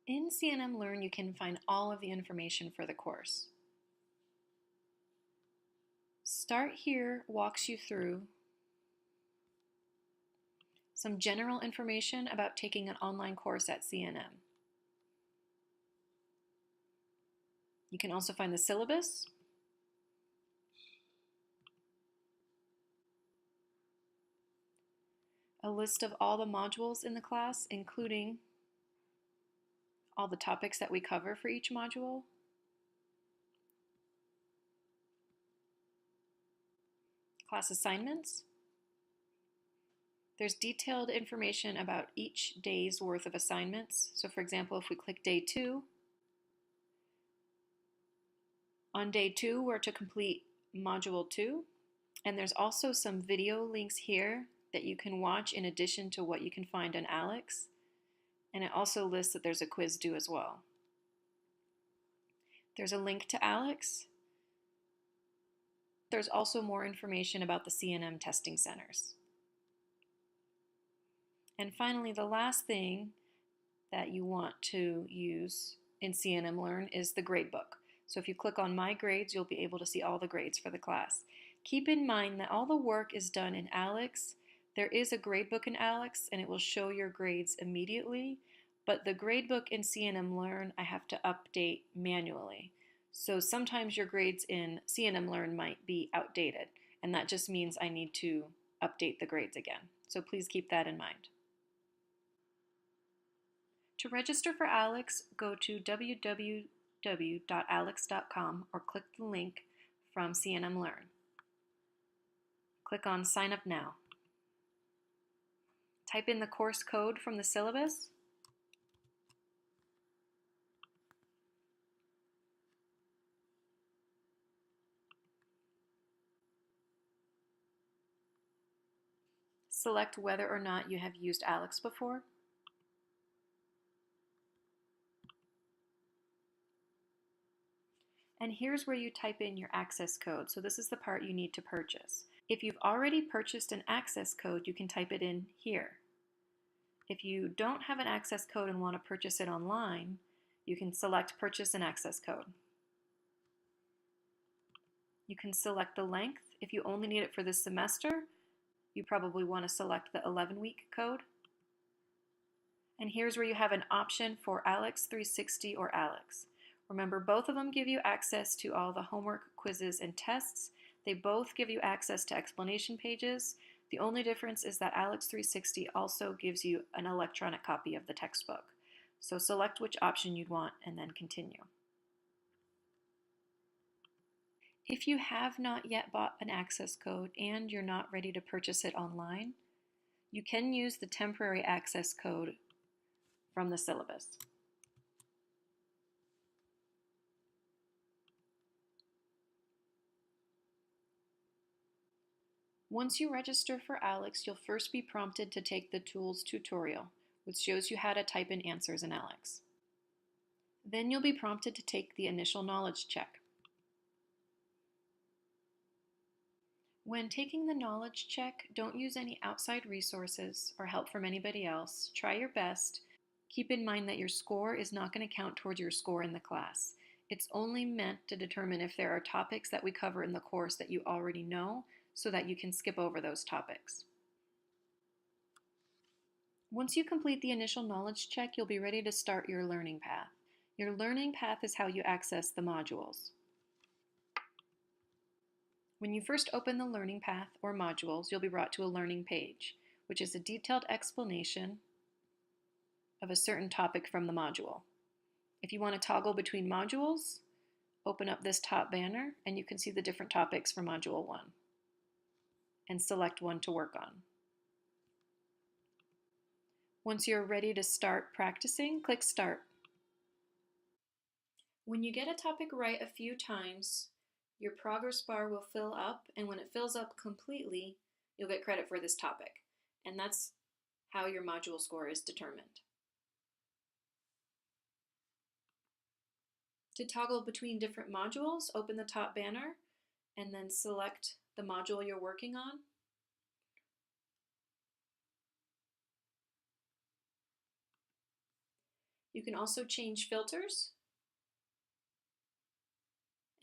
In CNM Learn, you can find all of the information for the course. Start Here walks you through some general information about taking an online course at CNM. You can also find the syllabus, a list of all the modules in the class, including all the topics that we cover for each module, class assignments. There's detailed information about each day's worth of assignments. So for example, if we click day 2, on day 2 we're to complete module 2, and there's also some video links here that you can watch in addition to what you can find on ALEKS, and it also lists that there's a quiz due as well. There's a link to ALEKS. There's also more information about the CNM testing centers. And finally, the last thing that you want to use in CNM Learn is the gradebook. So if you click on My Grades, you'll be able to see all the grades for the class. Keep in mind that all the work is done in ALEKS. There is a gradebook in ALEKS, and it will show your grades immediately, but the gradebook in CNM Learn I have to update manually. So sometimes your grades in CNM Learn might be outdated, and that just means I need to update the grades again. So please keep that in mind. To register for ALEKS, go to www.aleks.com or click the link from CNM Learn. Click on Sign Up Now. Type in the course code from the syllabus. Select whether or not you have used ALEKS before. And here's where you type in your access code. So this is the part you need to purchase. If you've already purchased an access code, you can type it in here. If you don't have an access code and want to purchase it online, you can select Purchase an Access Code. You can select the length. If you only need it for this semester, you probably want to select the 11-week code. And here's where you have an option for ALEKS 360 or ALEKS. Remember, both of them give you access to all the homework, quizzes, and tests. They both give you access to explanation pages. The only difference is that ALEKS 360 also gives you an electronic copy of the textbook. So select which option you'd want and then continue. If you have not yet bought an access code and you're not ready to purchase it online, you can use the temporary access code from the syllabus. Once you register for ALEKS, you'll first be prompted to take the Tools tutorial, which shows you how to type in answers in ALEKS. Then you'll be prompted to take the initial knowledge check. When taking the knowledge check, don't use any outside resources or help from anybody else. Try your best. Keep in mind that your score is not going to count towards your score in the class. It's only meant to determine if there are topics that we cover in the course that you already know, so that you can skip over those topics. Once you complete the initial knowledge check, you'll be ready to start your learning path. Your learning path is how you access the modules. When you first open the learning path or modules, you'll be brought to a learning page, which is a detailed explanation of a certain topic from the module. If you want to toggle between modules, open up this top banner and you can see the different topics for Module 1. And select one to work on. Once you're ready to start practicing, click Start. When you get a topic right a few times, your progress bar will fill up, and when it fills up completely, you'll get credit for this topic. And that's how your module score is determined. To toggle between different modules, open the top banner and then select the module you're working on. You can also change filters.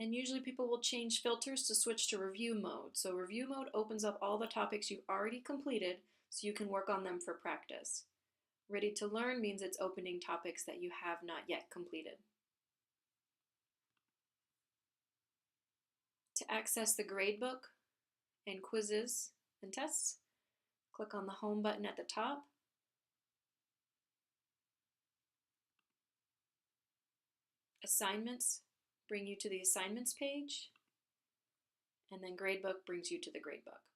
And usually people will change filters to switch to review mode. So review mode opens up all the topics you've already completed so you can work on them for practice. Ready to learn means it's opening topics that you have not yet completed. To access the gradebook and quizzes and tests, click on the home button at the top. Assignments bring you to the assignments page, and then gradebook brings you to the gradebook.